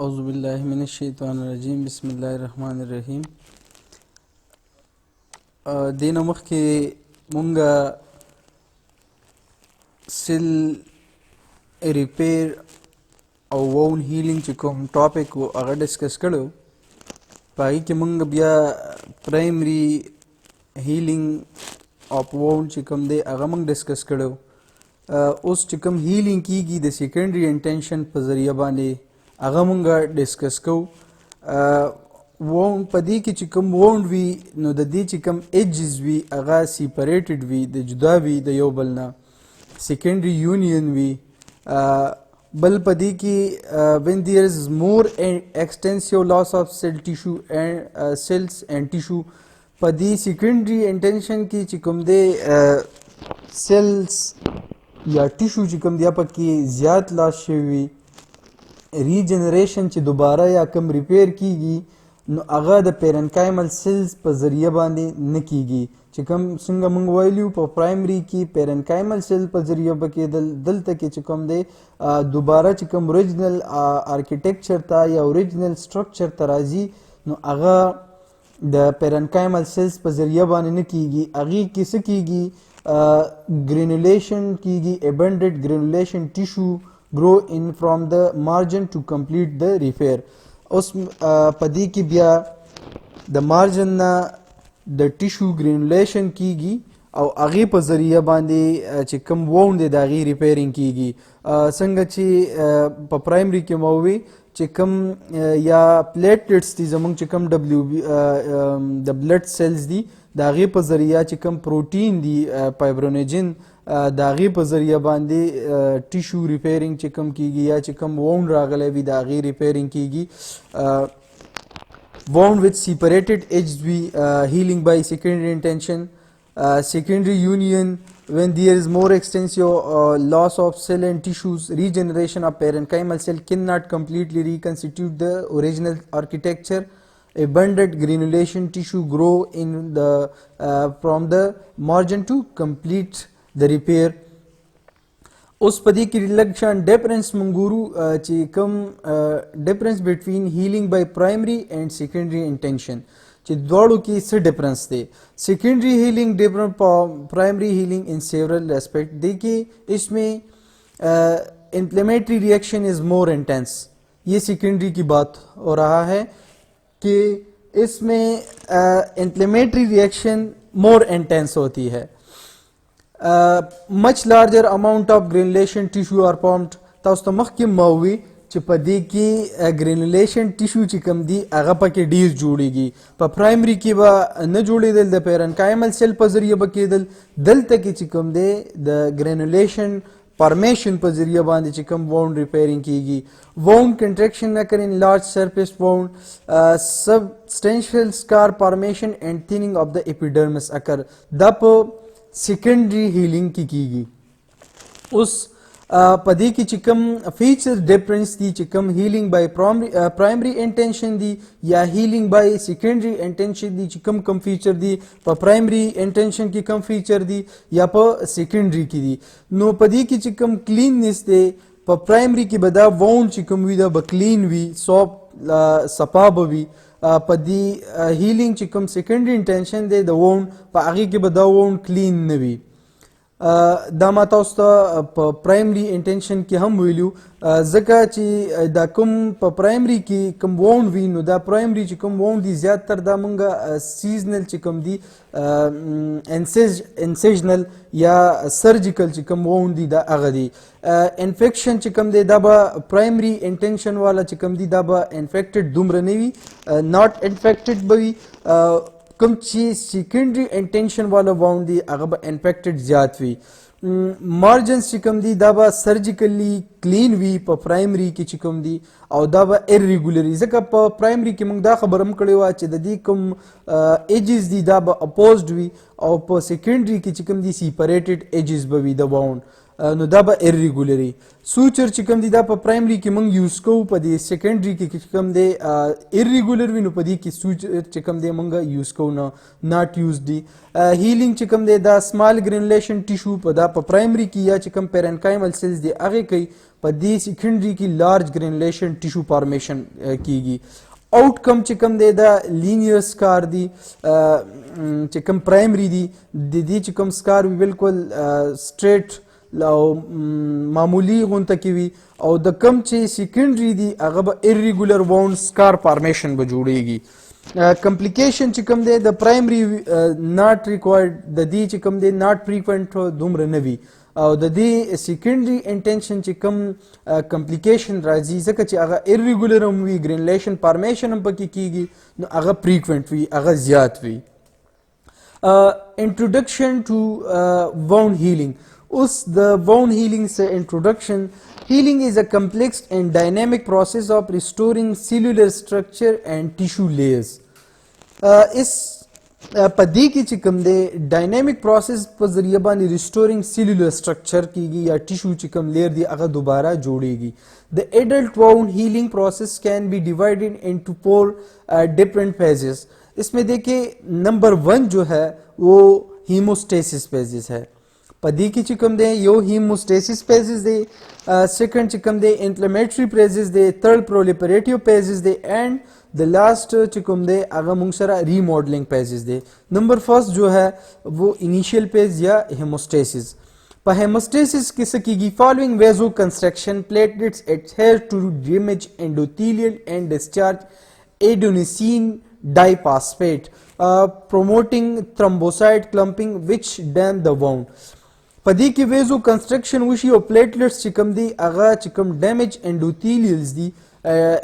औज़ुबिल्लाहिमिनश्शैतानिर्रजीम बिस्मिल्लाहिर्रहमानिर्रहीम। دینه مخکې مونږه سیل ریپیر او وون هیلینګ چې کوم ټاپک و هغه ډسکس کړو. په هغې کې مونږ بیا پرایمري هیلینګ اف وون چې کوم دی هغه مونږ ډسکس کړو. اوس چې کوم هیلینګ کیږي د سیکنډري انټینشن په ذریعه باندې هغه مونږ ډسکس کوو. وونډ په دې کې چې کوم وونډ وي نو د دې چې کوم ایجز وي هغه سیپریټډ وي، د جدا وي د یو بل نه، سیکنډري یونین وي. بل په دې کې when there is more extensive loss of cell tissue and cells and tissue په دې سیکنډري انټینشن کې چې کوم دی سیلز یا ټیشو چې کوم دی پکې زیات لاس شوی وي، ریجنریشن چې دوباره یا کم ریپیر کیږي نو هغه د پیرنکایمل سیلز په ذریعه باندې نه کیږي. چې کوم څنګه موږ ویلیو په پرایمري کې پیرنکایمل سیل په ذریعه به کېدل، دلته کې چې کوم دی دوباره چې کوم اوریجنل آرکیټیکچر ته یا اوریجنل سټرکچر ته راځي نو هغه د پیرنکایمل سیلز په ذریعه باندې نه کیږي. هغې کې څه کیږي؟ ګرینولیشن کیږي، ابنډډ ګرینولیشن ټیشو grow in from the margin to complete the repair. اوس په دې کې بیا د مارجن نه د ټیشو ګرینولیشن کیږي او هغې په ذریعه باندې چې کوم وونډ دی د هغې ریپیرینګ کیږي. څنګه چې په پرایمري کې مو وی چې کوم یا پلیټلیټس دي زموږ چې کوم د بلډ سیلز دي د هغې په ذریعه چې کوم پروټین دي فایبرونیجن د هغې په ذریعه باندې ټیشو ریپیرینګ چې کوم کیږي یا چې کوم وونډ راغلی وي د هغې ریپیرینګ کیږي. وونډ وچ سیپریټډ ایجز وي هیلینګ بای سیکنډري انټینشن. secondary union when there is more extensive loss of cell and tissues, regeneration of parenchymal cell cannot completely reconstitute the original architecture. Abundant granulation tissue grow in the from the margin to complete the repair. اوس په دې کې لږ شان ډیفرنس مونږ ګورو چې کوم ډیفرنس بټوین هیلینګ بای پرایمري اینڈ سیکنډري انټینشن چې دواړو کې څه ډیفرنس دی. سیکنڈری ہیلنگ ڈفرنٹ پرائمری ہیلنگ ان سیورل اسپیکٹ. دیکھیے اس میں انفلیمیٹری ریئیکشن از مور انٹینس. یہ سیکنڈری کی بات ہو رہا ہے کہ اس میں انفلیمیٹری ریئیکشن مور انٹینس ہوتی ہے. مچ لارجر اماؤنٹ آف گرینولیشن ٹیشو آر فارمڈ. تاسو ته مخکې ما ووی چې په دې کې ګرینولیشن ټیشو چې کوم دی هغه پکې ډیر جوړیږي. په پرایمري کې به نه جوړېدل، د پیرنکایمل سیل په ذریعه به کېدل. دلته کې چې کوم دی د ګرینولیشن فارمیشن په ذریعه باندې چې کوم وونډ ریپیرینګ کیږي. وونډ کنټریکشن اکر ان لارج سرفیس وونډ، سبسٹینشیل سکار فارمیشن اینڈ تھیننگ آف د اپیډرمس اکر. دا په سیکنډري هیلینګ کې کیږي. اوس په دې کې چې کوم فیچر ډیفرنس دي چې کوم هیلینګ بای پرایمري انټینشن دي یا هیلینګ بای سیکنډري انټینشن دي چې کوم فیچر دي په پرایمري انټینشن کې کوم فیچر دي یا په سیکنډري کې دي. نو په دې کې چې کوم کلیننس دی په پرایمري کې به دا وونډ چې کوم وي دا به کلین وي، صفا به وي. په دې هیلینګ چې کوم سیکنډري انټینشن دی د وونډ په هغې کې به دا وونډ کلین نه وي. دا ما تاسو ته په پرایمري انټینشن کې هم ویلو ځکه چې دا کوم په پرایمري کې کوم وونډ وي نو دا پرایمري چې کوم وونډ دي زیاتر دا مونږ سیزنل چې کوم دي انسیژنل یا سرجیکل چې کوم وونډ دي دا هغه دي. انفیکشن چې کوم دی دا به پرایمري انټینشن والا چې کوم دي دا به انفیکټډ دومره نه وي، ناٹ انفیکټډ به وي. کوم چې سیکنډري انټینشن والا وونډ دی هغه به انفیکټډ زیات وي. مارجنز چې کوم دي دا به سرجیکلی کلین وي په پرایمري کې چې کوم دي، او دا به ارریګولري. ځکه په پرایمري کې موږ دا خبره هم کړې وه چې د دې کوم ایجز دي دا به اپوزډ وي او په سیکنډري کې چې کوم دي سیپریټډ ایجز به وي د وونډ، نو دا به ارریګولري. سوچر چې کوم دی دا په پرایمري کې موږ یوز کوو، په دې سیکنډري کې چې کوم دی ارریګولر وي نو په دې کې سوچر چې کوم دی موږ یوز کوو نه ناٹ یوز دي. هیلینګ چې کوم دی دا سمال ګرینولیشن ټیشو په دا په پرایمري کې یا چې کوم پیرنکایمل سیلز دی هغې کوي، په دې سیکنډري کې لارج ګرینولیشن ټیشو فارمیشن کیږي. آؤٹکم چې کوم دی دا لینیر سکار دی چې کوم پرایمري دی د دې چې کوم سکار وي بالکل سټریټ او معمولی غونته کې وي او د کم چې سیکنډري دی هغه به ایرریګولر وونډ سکار فارمیشن به جوړیږي. کمپلیکیشن چې کوم دی د پرایمري ناٹ ریکوایرډ د دې چې کوم دی ناٹ فریکوینټ دومره نه وي او د دې سیکنډري انټینشن چې کوم کمپلیکیشن راځي ځکه چې هغه ایرریګولر هم وي ګرینولیشن فارمیشن هم پکې کیږي نو هغه فریکوینټ وي هغه زیات وي. انټروډکشن ټو وونډ هیلینګ. اوس د وونډ هیلینګ سره انټروډکشن. Healing is a complex and dynamic process of restoring cellular structure and tissue layers. اس پدې کې چې کوم دی ډاینامیک پروسس په ذریعہ باندې ریسټورینګ سیلولر سټرکچر کیږي یا ټیشو چې کوم لیر دی هغه دوباره جوړیږي. The adult wound healing process can be divided into 4 different phases. इसमें देखिए नंबर 1 जो है वो hemostasis phases है. پدې کې چې کوم دی یو هیموسټیسس فیزز دی، سیکنډ چې کوم دی انفلیمیټری فیزز دی، تھرڈ پرولیفریټیو فیزز دی اینڈ د لاسٹ چې کوم دی هغه موږ سره ریماڈلنگ فیزز دی. نمبر فرسٹ جو ہے وہ انیشیل فیز یا هیموسټیسس. په هیموسټیسس کې څه کیږي؟ فالوینګ ویزو کنسټرکشن پلیټلیټس adhere to damage endothelial and discharge adenosine diphosphate promoting thrombocyte clumping which dam the wound. پدې کې ویزو کنسټرکشن وشي او پلیټلیټس چې کوم دی هغه چې کوم ډیمیج انډوتیلیلز دی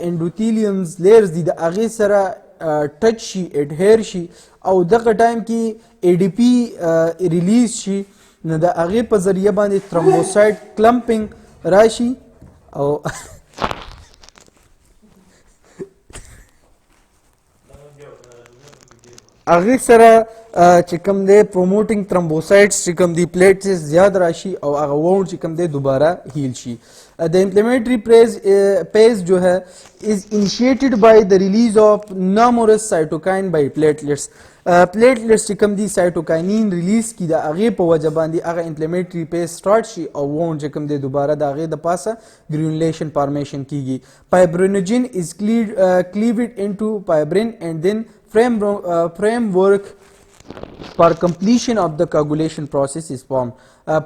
انډوتیلیمز لیرز دی د هغې سره ټچ شي اډهیر شي او دغه ټایم کې ای ډي پی ریلیز شي نو د هغې په ذریعه باندې تھرمبوسایټ کلمپینګ راشي او هغې سره چې کوم دی پروموټینګ تھرمبوسایټس چې کوم دی پلیټس زیات راشي او هغه وونډ چې کوم دی دوباره هیل شي. د انفلیمیټری پیز جو ہے از انیشیټډ بای د ریلیز آف نامورس سایټوکاین بای پلیټلیټس. پلیټلیټس چې کوم دی سایټوکاینین ریلیز کی د هغې په وجه باندې هغه انفلیمیټری پیز سټارټ شي او وونډ چې کوم دی دوباره د هغې د پاسه ګرینولیشن فارمیشن کیږي. فایبرینوجن از cleaved into fibrin and then framework for completion of the coagulation process is formed.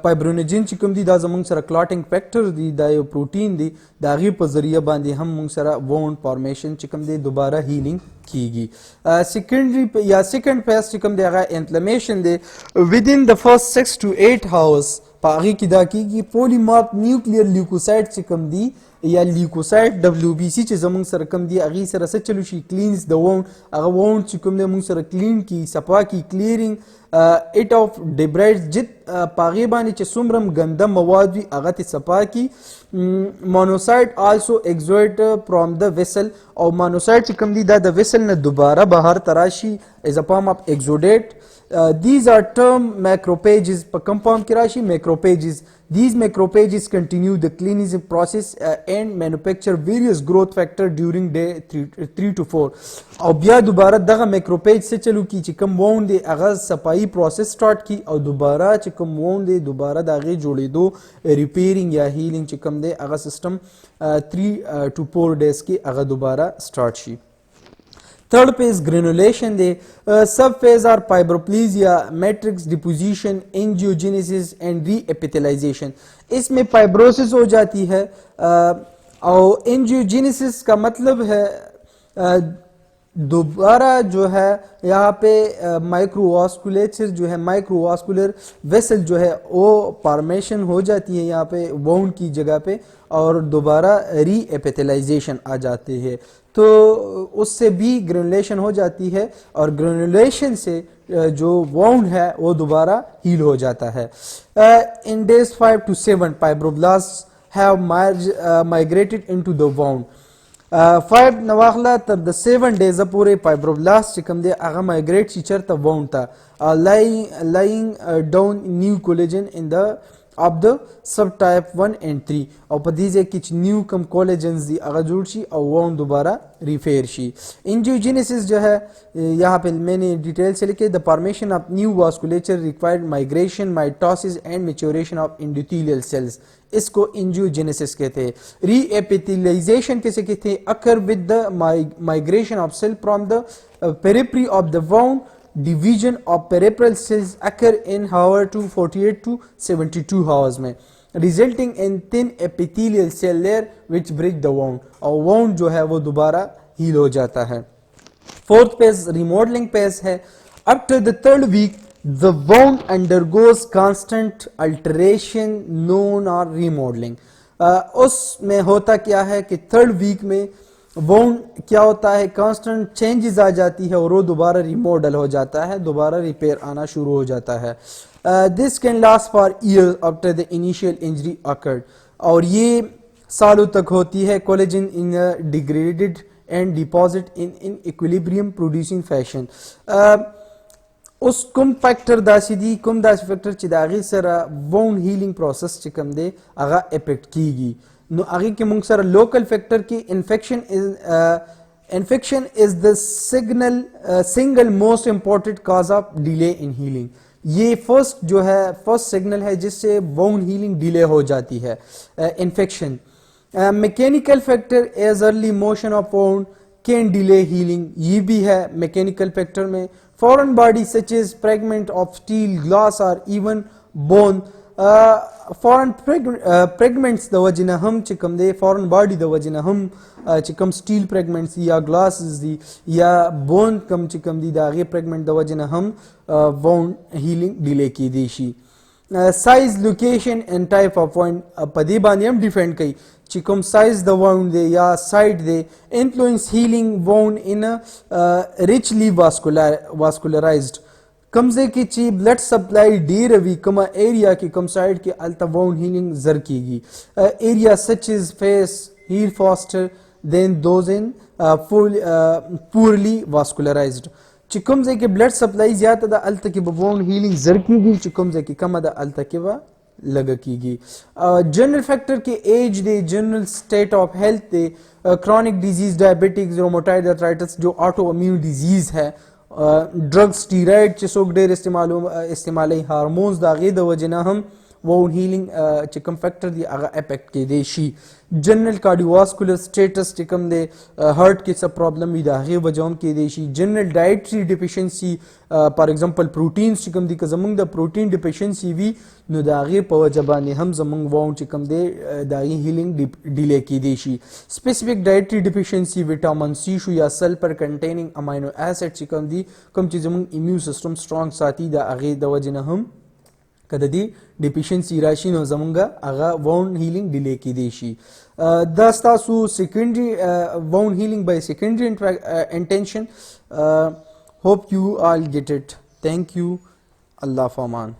فایبرینوجن چې کوم دی دا زموږ سره کلاټینګ فیکټر دی دا یو پروټین دی د هغې په ذریعه باندې هم موږ سره وونډ فارمیشن چې کوم دی دوباره هیلینګ کیږي. سیکنډري یا سیکنډ فیز چې کوم دی هغه انفلمیشن دی within the first 6 to 8 hours په هغې کې دا کیږي. پولیمارک نیوکلیر لیوکوسایټ چې کوم دی یا لیوکوسایټ ډبلیو بي سي چې زموږ سره کوم دی هغې سره څه چلو شي کلینز د وونډ هغه وونډ چې کوم دی موږ سره کلین کی صفا کی کلیرینګ اټ آف ډیبرایډ جت په هغې باندې چې څومره هم ګنده مواد وي هغه ترې صفا کی. مونوسایټ آلسو ایگزویټ فرام د ویسل او مونوسایټ چې کوم دی دا د ویسل نه دوباره بهر ته راشي ایز ا فارم آف ایگزوډیټ. These are termed macrophages. په کوم فارم کې راشي؟ macrophages. These macrophages continue the cleansing process and manufacture various growth factor during day 3 to 4. او بیا دوباره دغه macrophage څه چلو کی چې کوم وونډ دی هغه صفایي پروسس سټارټ کی او دوباره چې کوم وونډ دی دوباره د هغې جوړېدو ریپیرینګ یا هیلینګ چې کوم دی هغه سیسټم 3 to 4 days کې هغه دوباره سټارټ شي. Third phase granulation دی. Sub phase are fibroplegia, matrix deposition, angiogenesis and reepithelialization. इसमें fibrosis हो जाती है और angiogenesis का मतलब है दोबारा जो है यहाँ पे माइक्रोवास्कुलेचर जो है माइक्रोवास्कुलर वेसल जो है वो फॉर्मेशन हो जाती है यहाँ पे वाउंड की जगह पे और दोबारा रीएपिथेलाइजेशन आ जाती है तो उससे भी ग्रेनुलेशन हो जाती है और ग्रेनुलेशन से जो वाउंड है वो दोबारा हील हो जाता है. इन डेज 5 to 7 fibroblast have migrated into the wound. 5 نواخله تر د 7 days پورې فایبروبلاست چې کوم دی هغه مایګریټ شي چېرته وونډ ته lying down new collagen in the of the subtype 1 and 3 او په دې ځای کې چې نیو کم کولیجنز دی هغه جوړ شي او وون دوباره ریپیئر شي. انجیوجینیسس جو ہے यहाँ पे मैंने डिटेल से लिखे the formation of new vasculature required migration mitosis and maturation of endothelial cells, इसको एंजियोजेनेसिस कहते हैं. री एपिथेलाइजेशन कैसे कहते हैं, occur with the migration of cell from the periphery of the wound. Division of peripheral cells occur in hour to 48 to 72 hours में, resulting in thin epithelial cell layer which bridge the wound, और wound जो है वो दोबारा heal हो जाता है. Fourth phase remodelling phase है. After the third week the wound undergoes constant alteration known और रिमॉडलिंग. उसमें होता क्या है कि थर्ड वीक में वाउंड क्या होता है, कांस्टेंट चेंजेस आ जाती है और वो दोबारा रिमॉडल हो जाता है, दोबारा रिपेयर आना शुरू हो जाता है. This can last for years after the initial injury occurred, और ये सालों तक होती है. कोलेजन इन degraded and deposit in equilibrium producing fashion. उस कुम फैक्टर दासी कुम दासी फैक्टर چې د هغې سره وون هیلینګ پروسس چې کوم دی هغه افیکټ کیږي. نو هغې کې موږ سره لوکل فیکٹر کې انفیکشن از د سنگل موسٹ امپورٹنٹ کاز آف ڈیلے ان ہیلنگ. یہ فرسٹ جو ہے فرسٹ سگنل ہے جس سے وون ہیلنگ ڈیلے ہو جاتی ہے, انفیکشن. Mechanical factor as early motion of wound can delay healing, ये भी है मैकेनिकल फैक्टर में. Foreign body such as fragment of steel glass और इवन बोन, फॉरेन फ्रेगमेंट्स द वजह हम चिकम दे फॉरेन बॉडी द वजह हम चिकम स्टील फ्रेगमेंट्स या ग्लास दी या बोन कम चिकम दी दागे फ्रेगमेंट द वजह हम वाउंड हीलिंग डिले की देशी. Size location and type of wound पदे बानी हम डिफेंड कई चिकम साइज द वाउंड दे या साइड दे influence healing wound in richly vascularized. कमजे की ची ब्लड सप्लाई डी रवि कमा एरिया की कम साइड के अल्ता वाउंड हीलिंग जर कीगी. Area such as face heal faster than those in poorly vascularised. चिकम जे के ब्लड सप्लाई ज्यादा दा अल्ता के वाउंड हीलिंग जर कीगी, चिकम जे के कम दा अल्ता के वा लगा कीगी. जनरल फैक्टर के एज दे, जनरल स्टेट ऑफ हेल्थ दे, chronic disease diabetics rheumatoid arthritis जो ऑटो इम्यून डिजीज है, ड्रग स्टीराइड चे सोक डेर इस्तेमाल हार्मोन्स दागे द वजना हम वाउंड हीलिंग चिकम फैक्टर दी आगा इफेक्ट के देशी. जनरल कार्डियोवास्कुलर स्टेटस चिकम दे हार्ट के सब प्रॉब्लम भी दागे वजहों के देशी. General dietary deficiency for example proteins चिकम दी का जमंग द प्रोटीन डिफिशियंसी भी नो दागे पवजबाने हम जमंग वाउंड चिकम दे दागी हीलिंग डिले की देशी. Specific dietary deficiency vitamin C शु या सल्फर कंटेनिंग अमाइनो एसिड चिकम दी कम चीज जमंग इम्यून सिस्टम स्ट्रांग साथी दा आगे द वजना हम कदा दी डिफिशियंसी राशि नो जमंगा आगा वाउंड हीलिंग डिले की देशी. दस्तासु secondary wound healing by secondary intention. Hope you all get it. Thank you. Allah फमान.